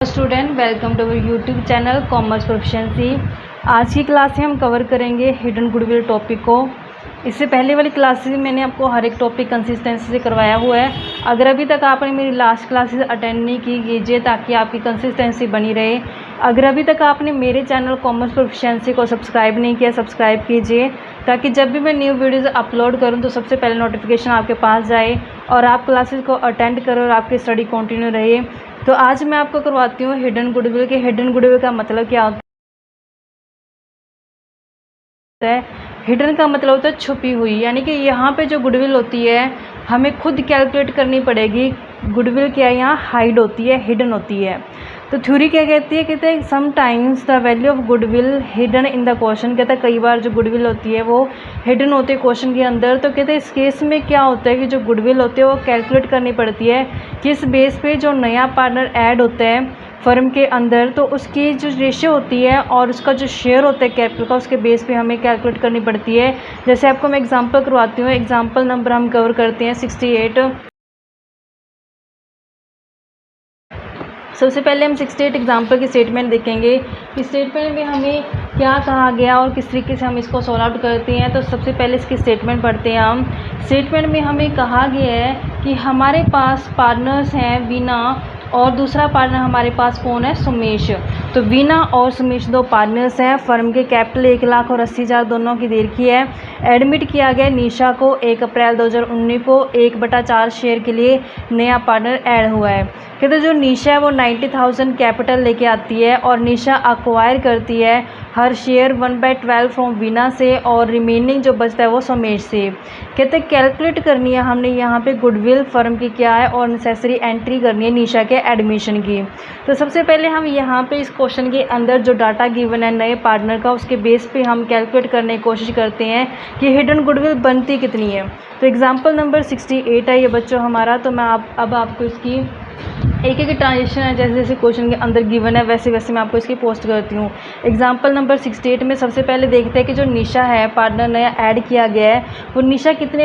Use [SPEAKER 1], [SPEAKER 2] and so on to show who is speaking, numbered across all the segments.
[SPEAKER 1] Student, welcome to our YouTube channel commerce proficiency. आज की class में हम कवर करेंगे हिडन गुडविल टॉपिक को। इससे पहले वाली क्लासेस में मैंने आपको हर एक टॉपिक कंसिस्टेंसी से करवाया हुआ है। अगर अभी तक आपने मेरी लास्ट क्लासेस अटेंड नहीं की, कीजिए ताकि आपकी कंसिस्टेंसी बनी रहे। अगर अभी तक आपने मेरे चैनल कॉमर्स प्रोफिशिएंसी को सब्सक्राइब नहीं किया, सब्सक्राइब कीजिए ताकि जब भी मैं न्यू वीडियोज़ अपलोड करूं तो सबसे पहले नोटिफिकेशन आपके पास जाए और आप क्लासेस को अटेंड करो और आपकी स्टडी कंटिन्यू रहे। तो आज मैं आपको करवाती हूँ हिडन गुडविल के। हिडन गुडविल का मतलब क्या होता है? हिडन का मतलब होता है छुपी हुई, यानी कि यहाँ पे जो गुडविल होती है हमें खुद कैलकुलेट करनी पड़ेगी। गुडविल क्या है, यहाँ हाइड होती है, हिडन होती है। तो थ्योरी क्या कहती है, कहते हैं sometimes the value of goodwill hidden in the question. कहता है कई बार जो गुडविल होती है वो हिडन होती है क्वेश्चन के अंदर। तो कहते हैं इस केस में क्या होता है कि जो गुडविल होती है वो कैलकुलेट करनी पड़ती है किस बेस पे, जो नया पार्टनर ऐड होता है फर्म के अंदर तो उसकी जो रेशियो होती है और उसका जो शेयर होता है कैपिटल का, उसके बेस पे हमें कैलकुलेट करनी पड़ती है। जैसे आपको मैं एग्जांपल करवाती हूँ। एग्जांपल नंबर हम कवर करते हैं 68। सबसे पहले हम 68 एग्जांपल की स्टेटमेंट देखेंगे कि स्टेटमेंट में हमें क्या कहा गया और किस तरीके से हम इसको सॉल्व आउट करते हैं। तो सबसे पहले इसकी स्टेटमेंट पढ़ते हैं हम। स्टेटमेंट में हमें कहा गया है कि हमारे पास पार्टनर्स हैं वीना और दूसरा पार्टनर हमारे पास कौन है, सुमेश। तो वीना और सुमेश दो पार्टनर्स हैं। फर्म के कैपिटल 1,80,000 दोनों की दे रखी है। एडमिट किया गया निशा को 1 अप्रैल 2019 को 1/4 शेयर के लिए नया पार्टनर ऐड हुआ है। कहते जो निशा है वो 90,000 कैपिटल लेके आती है और निशा अक्वायर करती है हर शेयर 1/12 फ्रॉम वीना से और रिमेनिंग जो बचता है वो सुमेश से। कहते कैलकुलेट करनी है हमने यहाँ पे गुडविल फर्म की क्या है और नेसेसरी एंट्री करनी है निशा के एडमिशन की। तो सबसे पहले हम यहाँ पे इस क्वेश्चन के अंदर जो डाटा गिवन है नए पार्टनर का, उसके बेस पे हम कैलकुलेट करने की कोशिश करते हैं कि हिडन गुडविल बनती कितनी है। तो एग्जाम्पल नंबर 68 है ये बच्चों हमारा। तो मैं अब आपको इसकी एक एक ट्रांजेक्शन है, जैसे जैसे क्वेश्चन के अंदर गिवन है वैसे वैसे मैं आपको इसकी पोस्ट करती हूँ। एग्जांपल नंबर 68 में सबसे पहले देखते हैं कि जो निशा है पार्टनर नया ऐड किया गया है वो निशा कितने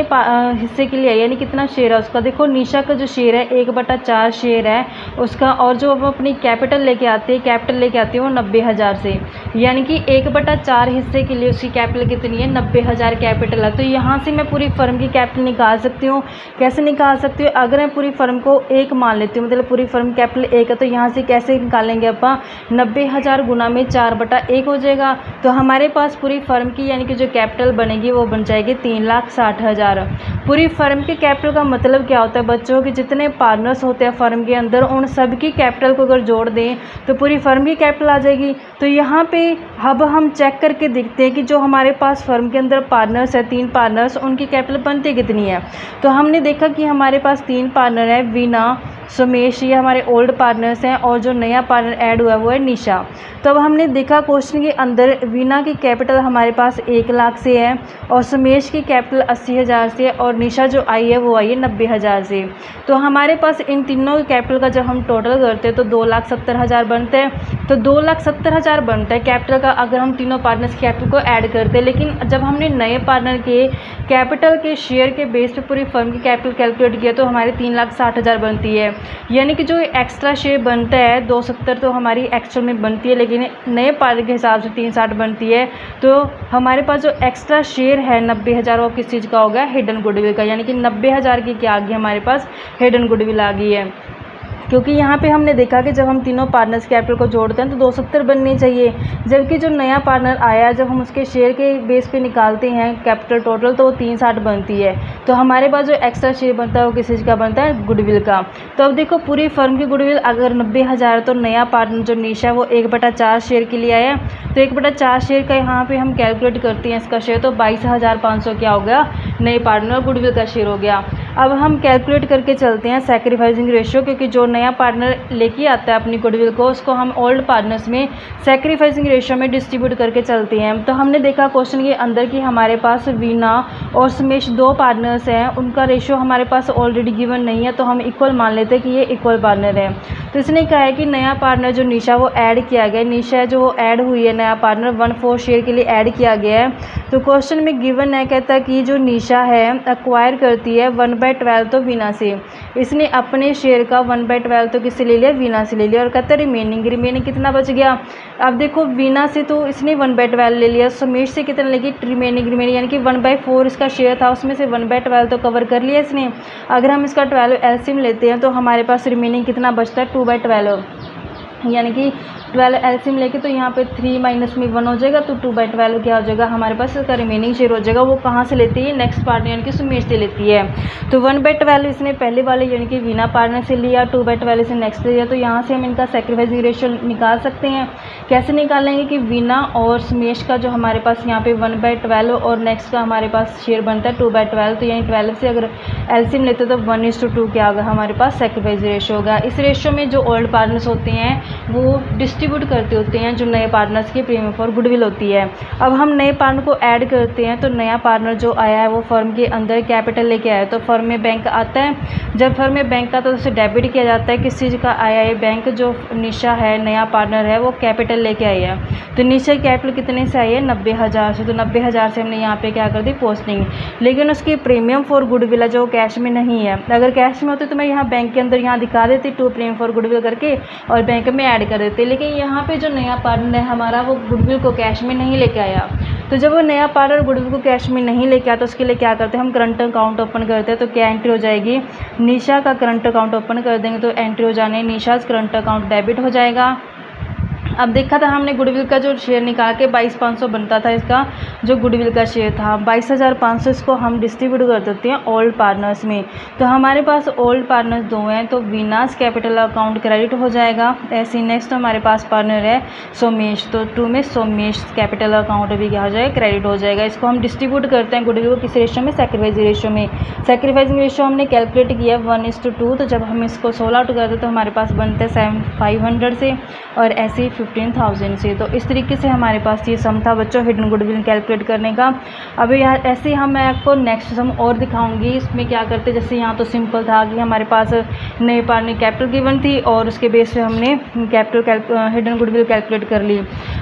[SPEAKER 1] हिस्से के लिए है, यानी कितना शेयर है उसका। देखो निशा का जो शेयर है 1/4 शेयर है उसका, और जो वो अपनी कैपिटल लेके आते हैं वो 90,000 से, यानी कि 1/4 हिस्से के लिए उसकी कैपिटल कितनी है, 90,000 कैपिटल है। तो यहाँ से मैं पूरी फर्म की कैपिटल निकाल सकती हूँ। कैसे निकाल सकती हूँ? अगर मैं पूरी फर्म को 1 मान लेती हूँ, मतलब पूरी फर्म कैपिटल 1 है, तो यहाँ से कैसे निकालेंगे अपन, 90,000 गुना में 4/1 हो जाएगा। तो हमारे पास पूरी फर्म की यानी कि जो कैपिटल बनेगी वो बन जाएगी 3,60,000। पूरी फर्म के कैपिटल का मतलब क्या होता है बच्चों कि जितने पार्टनर्स होते हैं फर्म के अंदर उन सब की कैपिटल को अगर जोड़ दें तो पूरी फर्म की कैपिटल आ जाएगी। तो यहाँ पे अब हम चेक करके देखते हैं कि जो हमारे पास फर्म के अंदर पार्टनर्स है 3 पार्टनर्स, उनकी कैपिटल बनती कितनी है। तो हमने देखा कि हमारे पास 3 पार्टनर है, वीना, सुमेश, ये हमारे ओल्ड पार्टनर्स हैं और जो नया पार्टनर ऐड हुआ है वो है निशा। तो अब हमने देखा क्वेश्चन के अंदर वीना की कैपिटल हमारे पास 1 लाख से है और सुमेश की कैपिटल 80,000 से और निशा जो आई है वो आई है 90,000 से। तो हमारे पास इन तीनों की कैपिटल का जब हम टोटल करते हैं तो 2,70,000 बनते हैं। तो 2,70,000 बनता है कैपिटल का अगर हम तीनों पार्टनर्स की कैपिटल को ऐड करते हैं। लेकिन जब हमने नए पार्टनर के कैपिटल के शेयर के बेस पे पूरी फर्म की कैपिटल कैलकुलेट किया तो हमारी 3,60,000 बनती है, यानी कि जो एक्स्ट्रा शेयर बनता है 270 तो हमारी एक्चुअल में बनती है, लेकिन नए पार्टनर के हिसाब से 360 बनती है। तो हमारे पास जो एक्स्ट्रा शेयर है 90,000 वो किस चीज़ का होगा, हिडन गुडविल का, यानी कि 90,000 की क्या आ गई हमारे पास, हिडन गुडविल आ गई है। क्योंकि यहाँ पे हमने देखा कि जब हम तीनों पार्टनर्स कैपिटल को जोड़ते हैं तो 270 बननी चाहिए, जबकि जो नया पार्टनर आया जब हम उसके शेयर के बेस पे निकालते हैं कैपिटल टोटल तो वो 360 बनती है। तो हमारे पास जो एक्स्ट्रा शेयर बनता है वो किस चीज़ का बनता है, गुडविल का। तो अब देखो पूरी फर्म की गुडविल अगर 90,000 तो नया पार्टनर जो निशा वो 1/4 शेयर के लिए आया। तो 1/4 शेयर का यहाँ पर हम कैलकुलेट करते हैं इसका शेयर, तो 22,500 क्या हो गया, नए पार्टनर गुडविल का शेयर हो गया। अब हम कैलकुलेट करके चलते हैं सैक्रिफाइसिंग रेशियो, क्योंकि जो नया पार्टनर लेके आता है अपनी गुडविल को उसको हम ओल्ड पार्टनर्स में सैक्रिफाइसिंग रेशियो में डिस्ट्रीब्यूट करके चलते हैं। तो हमने देखा क्वेश्चन के अंदर कि हमारे पास वीना और सुमेश 2 पार्टनर्स हैं, उनका रेशियो हमारे पास ऑलरेडी गिवन नहीं है तो हम इक्वल मान लेते हैं कि ये इक्वल पार्टनर है। तो इसने कहा है कि नया पार्टनर जो निशा वो ऐड किया गया है, निशा जो ऐड हुई है नया पार्टनर 1/4 शेयर के लिए ऐड किया गया है। तो क्वेश्चन में गिवन है, कहता है कि जो निशा है अक्वायर करती है 1/12 तो वीना से, इसने अपने शेयर का 1/12 तो किससे ले लिया, वीना से ले लिया। और कहता है रिमेनिंग कितना बच गया। अब देखो वीना से तो इसने 1/12 ले लिया, सुमेश से कितना लेगी रिमेनिंग यानी कि 1/4 इसका शेयर था, उसमें से 1/12 तो कवर कर लिया इसने। अगर हम इसका 12 एलसीएम लेते हैं तो हमारे पास रिमेनिंग कितना बचता है 2/12, यानी कि 12 एलसीएम लेके तो यहाँ पे 3 माइनस में 1 हो जाएगा, तो 2/12 क्या हो जाएगा हमारे पास इसका रिमेनिंग शेयर हो जाएगा। वो कहाँ से लेती है, नेक्स्ट पार्टनर यानी कि सुमेश से लेती है। तो 1/12 इसने पहले वाले यानी कि वीना पार्टनर से लिया, 2/12 से नेक्स्ट लिया। तो यहाँ से हम इनका सैक्रिफाइस रेशियो निकाल सकते हैं। कैसे निकालेंगे कि वीना और सुमेश का जो हमारे पास यहाँ पे 1/12 और नेक्स्ट का हमारे पास शेयर बनता है 2/12, तो यानी 12 से अगर एलसीएम लेते तो 1:2 क्या होगा हमारे पास सैक्रिफाइस रेशियो होगा। इस रेशियो में जो ओल्ड पार्टनर्स होते हैं वो डिस्ट्रीब्यूट करते होते हैं जो नए पार्टनर्स की प्रीमियम फॉर गुडविल होती है। अब हम नए पार्टनर को ऐड करते हैं, तो नया पार्टनर जो आया है वो फर्म के अंदर कैपिटल लेके आया है, तो फर्म में बैंक आता है। जब फर्म में बैंक आता है तो उसे डेबिट किया जाता है। किस चीज़ का आया है बैंक, जो निशा है नया पार्टनर है वो कैपिटल लेके आई है। तो निशा कैपिटल कितने से आई है 90,000 से, तो 90,000 से हमने यहाँ पे क्या कर दी पोस्टिंग। लेकिन उसकी प्रीमियम फॉर गुडविल है जो कैश में नहीं है। अगर कैश में होती तो मैं यहाँ बैंक के अंदर यहाँ दिखा देती टू प्रीमियम फॉर गुडविल करके और बैंक में ऐड कर देते। लेकिन यहाँ पे जो नया पार्टनर है हमारा वो गुडविल को कैश में नहीं लेके आया। तो जब वो नया पार्टनर गुडविल को कैश में नहीं लेके आया तो उसके लिए क्या करते हैं हम करंट अकाउंट ओपन करते हैं। तो क्या एंट्री हो जाएगी, निशा का करंट अकाउंट ओपन कर देंगे तो एंट्री हो जाने निशा करंट अकाउंट डेबिट हो जाएगा। अब देखा था हमने गुडविल का जो शेयर निकाल के 22,500 बनता था इसका जो गुडविल का शेयर था 22,500, इसको हम डिस्ट्रीब्यूट कर देते हैं ओल्ड पार्टनर्स में। तो हमारे पास ओल्ड पार्टनर्स 2 हैं, तो वीनास कैपिटल अकाउंट क्रेडिट हो जाएगा। ऐसे नेक्स्ट हमारे पास पार्टनर है सोमेश, तो 2 में सोमेश कैपिटल अकाउंट भी क्या हो जाएगा क्रेडिट हो जाएगा। इसको हम डिस्ट्रीब्यूट करते हैं गुडविल को किस रेशियो में, सैक्रिफाइस रेशियो में। सैक्रिफाइस रेशियो हमने कैलकुलेट किया 1:2, तो जब हम इसको 16 आउट करते तो हमारे पास बनते हैं 500 से और ऐसे 15,000 से। तो इस तरीके से हमारे पास ये सम था बच्चों हिडन गुडविल कैलकुलेट करने का। अभी यहाँ ऐसे हम मैं आपको नेक्स्ट सम और दिखाऊंगी। इसमें क्या करते, जैसे यहाँ तो सिंपल था कि हमारे पास नए पार्टनर कैपिटल गिवन थी और उसके बेस पे हमने कैपिटल हिडन गुडविल कैलकुलेट कर ली।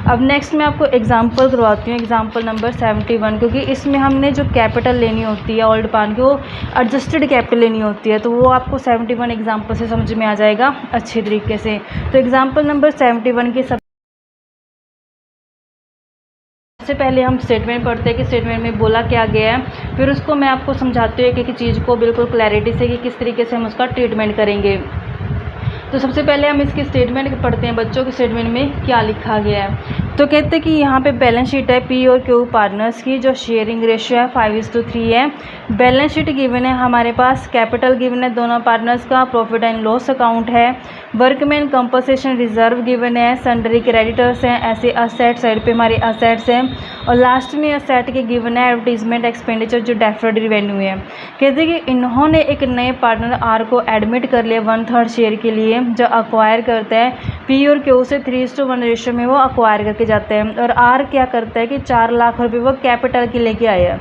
[SPEAKER 1] अब नेक्स्ट मैं आपको एग्जाम्पल करवाती हूँ, एग्जाम्पल नंबर 71, क्योंकि इसमें हमने जो कैपिटल लेनी होती है ओल्ड पार्टनर की वो एडजस्टेड कैपिटल लेनी होती है, तो वो आपको 71 एग्जाम्पल से समझ में आ जाएगा अच्छे तरीके से। तो एग्जाम्पल नंबर 71 के सबसे पहले हम स्टेटमेंट पढ़ते हैं कि स्टेटमेंट में बोला क्या गया है, फिर उसको मैं आपको समझाती हूँ कि चीज़ को बिल्कुल क्लैरिटी से कि किस तरीके से हम उसका ट्रीटमेंट करेंगे। तो सबसे पहले हम इसकी स्टेटमेंट पढ़ते हैं बच्चों के स्टेटमेंट में क्या लिखा गया है। तो कहते हैं कि यहाँ पे बैलेंस शीट है पी और क्यू पार्टनर्स की, जो शेयरिंग रेशियो है 5:3 है। बैलेंस शीट गिवन है हमारे पास, कैपिटल गिवन है दोनों पार्टनर्स का, प्रॉफिट एंड लॉस अकाउंट है, वर्कमैन कंपनसेशन रिजर्व गिवन है, सन्ड्री क्रेडिटर्स हैं, ऐसे असेट साइड पे हमारे असेट्स हैं, और लास्ट में असेट के गिवन है एडवर्टीजमेंट एक्सपेंडिचर जो डेफर्ड रिवेन्यू है। कहते हैं कि इन्होंने एक नए पार्टनर आर को एडमिट कर लिया 1/3 शेयर के लिए, जो अक्वायर करता है पी और क्यू से 3:1 रेशियो में वो अक्वायर करके जाते हैं। और आर क्या करता है कि 4 लाख रुपए वो कैपिटल के लेके आया।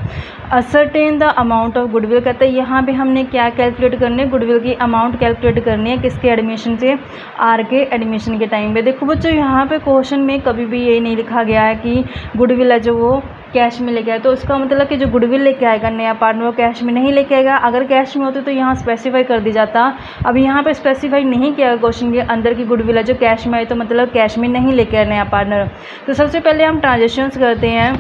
[SPEAKER 1] Ascertain the amount of goodwill, कहते हैं यहाँ पे हमने क्या कैलकुलेट करनी है, गुडविल की अमाउंट कैलकुलेट करनी है किसके एडमिशन से, आर के एडमिशन के टाइम पे। देखो बच्चों यहाँ पे क्वेश्चन में कभी भी ये नहीं लिखा गया है कि गुडविल है जो वो कैश में लेके आए, तो इसका मतलब कि जो गुडविल लेके आएगा नया पार्टनर वो कैश में नहीं लेके आएगा। अगर कैश में होते तो यहाँ स्पेसिफाई कर दी जाता, अब यहाँ पे स्पेसिफाई नहीं किया क्वेश्चन के अंदर की गुडविल है जो कैश में आए, तो मतलब कैश में नहीं लेके आए नया पार्टनर। तो सबसे पहले हम ट्रांजेक्शन्स करते हैं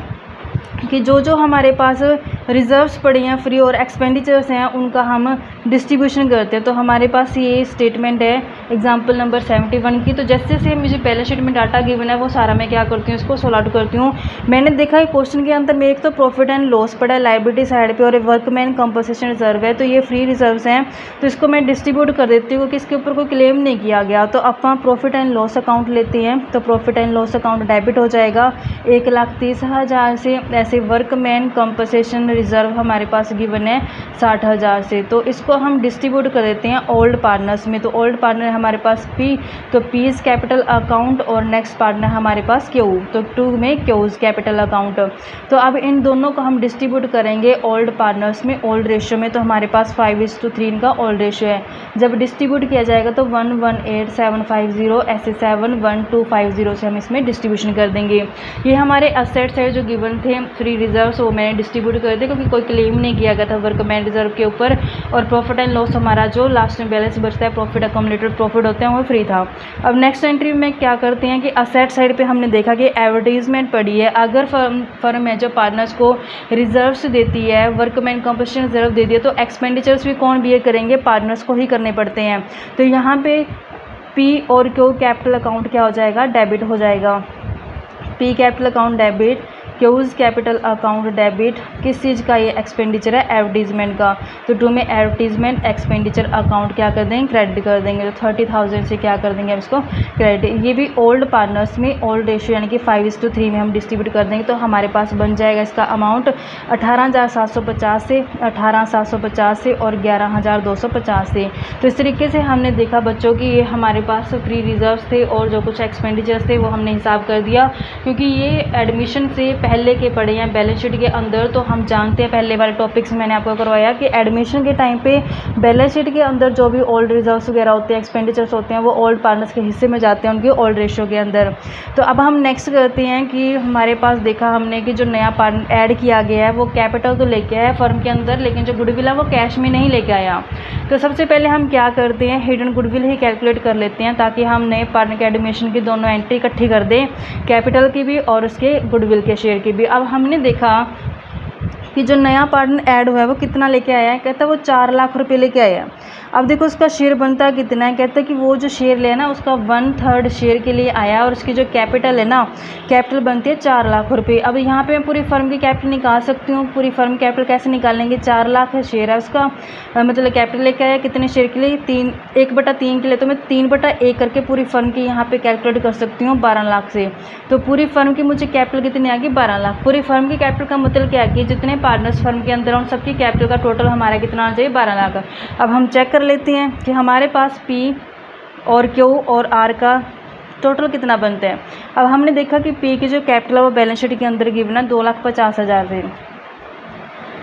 [SPEAKER 1] कि जो हमारे पास रिजर्व्स पड़े हैं फ्री और एक्सपेंडिचर्स हैं उनका हम डिस्ट्रीब्यूशन करते हैं। तो हमारे पास ये स्टेटमेंट है एग्जांपल नंबर 71 की। तो जैसे जैसे मुझे बैलेंस शीट में डाटा गिवन है वो सारा मैं क्या करती हूँ, इसको सॉल्व आउट करती हूँ। मैंने देखा है क्वेश्चन के अंदर मेरे एक तो प्रॉफिट एंड लॉस पड़ा है लाइबिलिटी साइड पे और वर्कमैन कंपनसेशन रिजर्व है, तो ये फ्री रिजर्व्स हैं, तो इसको मैं डिस्ट्रीब्यूट कर देती हूँ क्योंकि इसके ऊपर कोई क्लेम नहीं किया गया। तो अपन प्रॉफिट एंड लॉस अकाउंट लेते हैं, तो profit and loss account debit हो जाएगा 1,30,000 से। ऐसे वर्कमैन कंपनसेशन रिजर्व हमारे पास गिवन है 60,000 से। तो इसको इसको हम डिस्ट्रीब्यूट कर देते हैं ओल्ड पार्टनर्स में। तो ओल्ड पार्टनर हमारे पास पी, तो पी इज़ कैपिटल अकाउंट और नेक्स्ट पार्टनर हमारे पास क्यू, तो 2 में क्यूज़ कैपिटल अकाउंट। तो अब इन दोनों को हम डिस्ट्रीब्यूट करेंगे ओल्ड पार्टनर्स में ओल्ड रेशियो में। तो हमारे पास 5:3 इनका ओल्ड रेशियो है। जब डिस्ट्रीब्यूट किया जाएगा तो 118,750 ऐसे 71250 से हम इसमें डिस्ट्रीब्यूशन कर देंगे। ये हमारे असेट्स है जो गिवन थे, फ्री रिजर्व्स, वो मैंने डिस्ट्रीब्यूट कर दिए क्योंकि कोई क्लेम नहीं किया गया था वर्कमैन रिजर्व के ऊपर। और प्रॉफिट एंड लॉस हमारा जो लास्ट में बैलेंस बचता है, प्रॉफिट अकोमोडेटेड प्रॉफिट होते हैं, वो फ्री था। अब नेक्स्ट एंट्री में क्या करते हैं कि असेट साइड पे हमने देखा कि एडवर्टीजमेंट पड़ी है। अगर फर्म है जो पार्टनर्स को रिजर्व्स देती है, वर्कमैन कंपनसेशन रिजर्व दे दिए, तो एक्सपेंडिचर्स भी कौन बियर करेंगे, पार्टनर्स को ही करने पड़ते हैं। तो यहाँ पे पी और क्यू कैपिटल अकाउंट क्या हो जाएगा, डेबिट हो जाएगा। P capital account debit, Q's capital account debit. किस चीज़ का, ये एक्सपेंडिचर है एडवर्टीजमेंट का। तो 2 में एडवर्टीजमेंट एक्सपेंडिचर अकाउंट क्या कर देंगे, क्रेडिट कर देंगे। तो 30,000 से क्या कर देंगे हम इसको, क्रेडिट। ये भी ओल्ड पार्टनर्स में ओल्ड रेशियो यानी कि 5:3 में हम डिस्ट्रीब्यूट कर देंगे। तो हमारे पास बन जाएगा इसका अमाउंट 18,750 से, 18,750 से और 11,250 से। तो इस तरीके से हमने देखा बच्चों कि ये हमारे पास फ्री रिजर्व्स थे और जो कुछ एक्सपेंडिचर्स थे वो हमने हिसाब कर दिया, क्योंकि ये एडमिशन से पहले के पढ़े हैं बैलेंस शीट के अंदर। तो हम जानते हैं, पहले वाले टॉपिक्स मैंने आपको करवाया कि एडमिशन के टाइम पे बैलेंस शीट के अंदर जो भी ओल्ड रिजर्व्स वगैरह होते हैं, एक्सपेंडिचर्स होते हैं, वो ओल्ड पार्टनर्स के हिस्से में जाते हैं उनके ओल्ड रेशियो के अंदर। तो अब हम नेक्स्ट करते हैं कि हमारे पास देखा हमने कि जो नया पार्टनर ऐड किया गया है वो कैपिटल तो लेके आया फर्म के अंदर, लेकिन जो गुडविल है वो कैश में नहीं लेके आया। तो सबसे पहले हम क्या करते हैं, हिडन गुडविल ही कैलकुलेट कर लेते हैं, ताकि हम नए पार्टनर के एडमिशन की दोनों एंट्री इकट्ठी कर दें, कैपिटल की भी और उसके गुडविल के शेयर की भी। अब हमने देखा कि जो नया पार्टनर ऐड हुआ है वो कितना लेके आया है, कहता है वो 4 लाख रुपए लेके आया है। अब देखो उसका शेयर बनता है कितना है, कहता है कि वो जो शेयर लिया ना उसका 1/3 शेयर के लिए आया और उसकी जो कैपिटल है ना, कैपिटल बनती है 4 लाख रुपए। अब यहाँ पे मैं पूरी फर्म की कैपिटल निकाल सकती हूँ। पूरी फर्म कैपिटल कैसे निकालेंगे, 4 लाख है शेयर है उसका, मतलब कैपिटल लेके आया कितने शेयर के लिए, 1/3 के लिए। तो मैं 3/1 करके पूरी फर्म की यहाँ पे कैलकुलेट कर सकती हूँ 12 लाख से। तो पूरी फर्म की मुझे कैपिटल कितनी आ गई, 12 लाख। पूरी फर्म की कैपिटल का मतलब क्या है कि जितने पार्टनर्स फर्म के अंदर उन सबकी कैपिटल का टोटल हमारा कितना आना चाहिए, 12 लाख। अब हम चेक कर लेते हैं कि हमारे पास पी और क्यू और आर का टोटल कितना बनता है। अब हमने देखा कि पी की जो कैपिटल है वो बैलेंस शीट के अंदर गिवन है 2,50,000 से।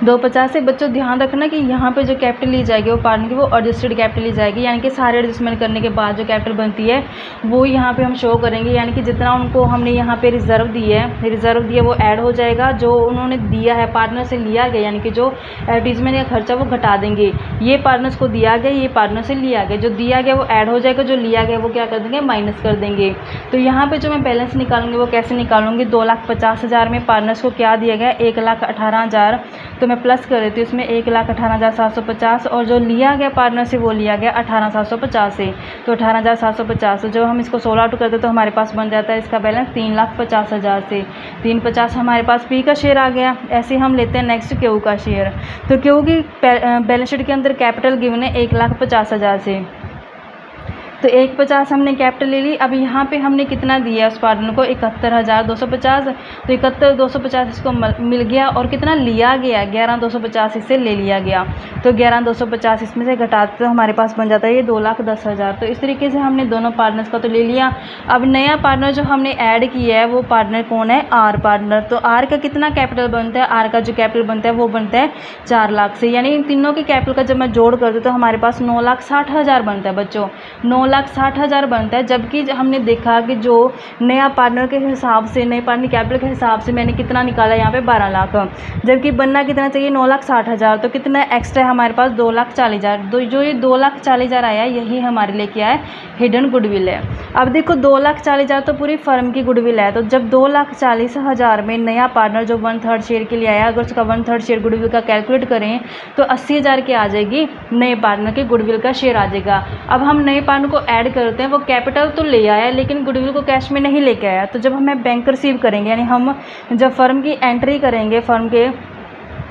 [SPEAKER 1] 250 से बच्चों ध्यान रखना कि यहाँ पे जो कैपिटल ली जाएगी वो पार्टनर की वो एडजस्टेड कैपिटल ली जाएगी, यानी कि सारे एडजस्टमेंट करने के बाद जो कैपिटल बनती है वो यहाँ पे हम शो करेंगे। यानी कि जितना उनको हमने यहाँ पे रिजर्व दिया है वो ऐड हो जाएगा, जो उन्होंने दिया है पार्टनर से लिया गया, यानी कि जो एडवर्टीजमेंट का खर्चा वो घटा देंगे। ये पार्टनर्स को दिया गया, ये पार्टनर से लिया गया, जो दिया गया वो ऐड हो जाएगा, जो लिया गया वो क्या कर देंगे, माइनस कर देंगे। तो यहाँ पर जो मैं बैलेंस निकालूंगी वो कैसे निकालूंगी, 2,50,000 में पार्टनर्स को क्या दिया गया, 1,18,000। तो मैं प्लस कर देती हूँ इसमें 1,18,750 और जो लिया गया पार्टनर से वो लिया गया 18,750 से। तो 18,750 जो हम इसको 16 आउट करते तो हमारे पास बन जाता है इसका बैलेंस 3,50,000 से। 350 हमारे पास पी का शेयर आ गया। ऐसे हम लेते हैं नेक्स्ट क्यू का शेयर। तो क्यू की बैलेंस शीट के अंदर कैपिटल गिवन है 1,50,000 से। तो 1,50 हमने कैपिटल ले ली। अब यहाँ पे हमने कितना दिया उस पार्टनर को, 71,250। तो 71,250 इसको मिल गया और कितना लिया गया, 11,250 इससे ले लिया गया। तो 11,250 इसमें से घटाते तो हमारे पास बन जाता है ये 2,10,000। तो इस तरीके से हमने दोनों पार्टनर्स का तो ले लिया। अब नया पार्टनर जो हमने ऐड किया है वो पार्टनर कौन है, आर पार्टनर। तो आर का कितना कैपिटल बनता है, आर का जो कैपिटल बनता है वो बनता है 4 लाख से। यानी इन तीनों के कैपिटल का जब मैं जोड़ कर दूँ तो हमारे पास 9,60,000 बनता है बच्चों, 9,60,000 बनता है। जबकि हमने देखा कि जो नया पार्टनर के हिसाब से, नए पार्टनर कैपिटल के हिसाब से मैंने कितना निकाला यहाँ पे 12 लाख, जबकि बनना कितना चाहिए 9,60,000। तो कितना एक्स्ट्रा है हमारे पास 2,40,000। जो ये 2,40,000 आया यही हमारे लिए क्या है, हिडन गुडविल है। अब देखो 2,40,000 तो पूरी फर्म की गुडविल है। तो जब 2,40,000 में नया पार्टनर जो 1/3 शेयर के लिए आया, अगर उसका 1/3 शेयर गुडविल का कैलकुलेट करें तो 80,000 के आ जाएगी, नए पार्टनर के गुडविल का शेयर आ जाएगा। अब हम नए पार्टनर को ऐड करते हैं, वो कैपिटल तो ले आया लेकिन गुडविल को कैश में नहीं लेके आया। तो जब हमें बैंक रिसीव करेंगे, यानी हम जब फर्म की एंट्री करेंगे, फर्म के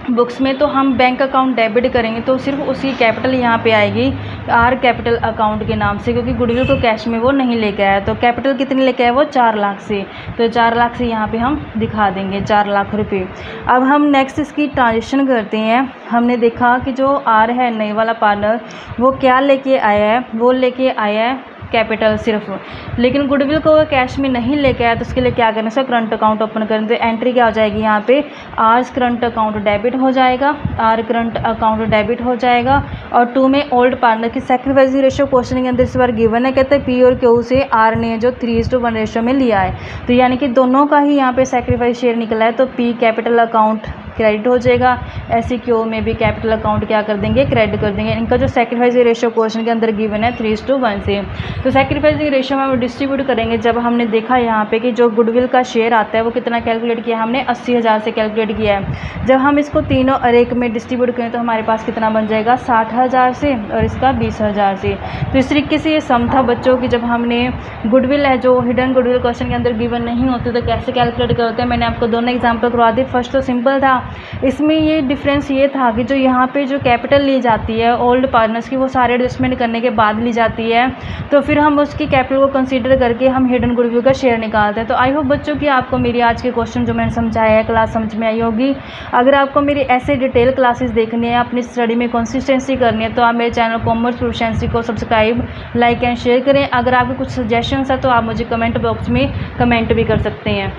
[SPEAKER 1] बुक्स में, तो हम बैंक अकाउंट डेबिट करेंगे तो सिर्फ उसकी कैपिटल यहाँ पे आएगी आर कैपिटल अकाउंट के नाम से, क्योंकि गुडविल को कैश में वो नहीं लेके आया। तो कैपिटल कितने लेके आया वो 4 लाख से, तो 4 लाख से यहाँ पे हम दिखा देंगे 4 लाख रुपए। अब हम नेक्स्ट इसकी ट्रांजेक्शन करते हैं। हमने देखा कि जो आर है नए वाला पार्टनर, वो क्या लेके आया है, वो लेके आया है कैपिटल सिर्फ, लेकिन गुडविल को वो कैश में नहीं लेके आया। तो उसके लिए क्या करना है, करंट अकाउंट ओपन करना। तो एंट्री क्या हो जाएगी यहाँ पे, आर करंट अकाउंट डेबिट हो जाएगा, आर करंट अकाउंट डेबिट हो जाएगा। और 2 में ओल्ड पार्टनर की सैक्रिफाइस रेशियो क्वेश्चन के अंदर इस बार गिवन है, कहते हैं पी और क्यू से आर ने जो 3:1 रेशियो में लिया है, तो यानी कि दोनों का ही यहाँ पे सैक्रिफाइस शेयर निकला है। तो पी कैपिटल अकाउंट क्रेडिट हो जाएगा, ऐसे क्यू में भी कैपिटल अकाउंट क्या कर देंगे, क्रेडिट कर देंगे। इनका जो सैक्रिफाइस रेशियो क्वेश्चन के अंदर गिवन है 3:1 से। तो सैक्रिफाइस रेशियो में हम डिस्ट्रीब्यूट करेंगे। जब हमने देखा यहाँ पे कि जो गुडविल का शेयर आता है वो कितना कैलकुलेट किया, हमने 80,000 से कैलकुलेट किया है। जब हम इसको तीनों अरेक में डिस्ट्रीब्यूट करें तो हमारे पास कितना बन जाएगा, 60,000 से और इसका 20,000 से। तो इस तरीके से ये सम था बच्चों की। जब हमने गुडविल है जो हिडन गुडविल क्वेश्चन के अंदर गिवन नहीं होते तो कैसे कैलकुलेट करते हैं, मैंने आपको दोनों एग्जाम्पल करवा दी। फर्स्ट तो सिंपल था, इसमें ये डिफरेंस ये था कि जो यहाँ पे जो कैपिटल ली जाती है ओल्ड पार्टनर्स की, वो सारे एडजस्टमेंट करने के बाद ली जाती है। तो फिर हम उसकी कैपिटल को कंसीडर करके हम हिडन गुडविल का शेयर निकालते हैं। तो आई होप बच्चों कि आपको मेरी आज के क्वेश्चन जो मैंने समझाया है क्लास समझ में आई होगी। अगर आपको मेरी ऐसे डिटेल क्लासेस देखनी है, अपनी स्टडी में कंसिस्टेंसी करनी है, तो आप मेरे चैनल कॉमर्स प्रोफिशिएंसी को सब्सक्राइब, लाइक एंड शेयर करें। अगर आपके कुछ सजेशंस है तो आप मुझे कमेंट बॉक्स में कमेंट भी कर सकते हैं।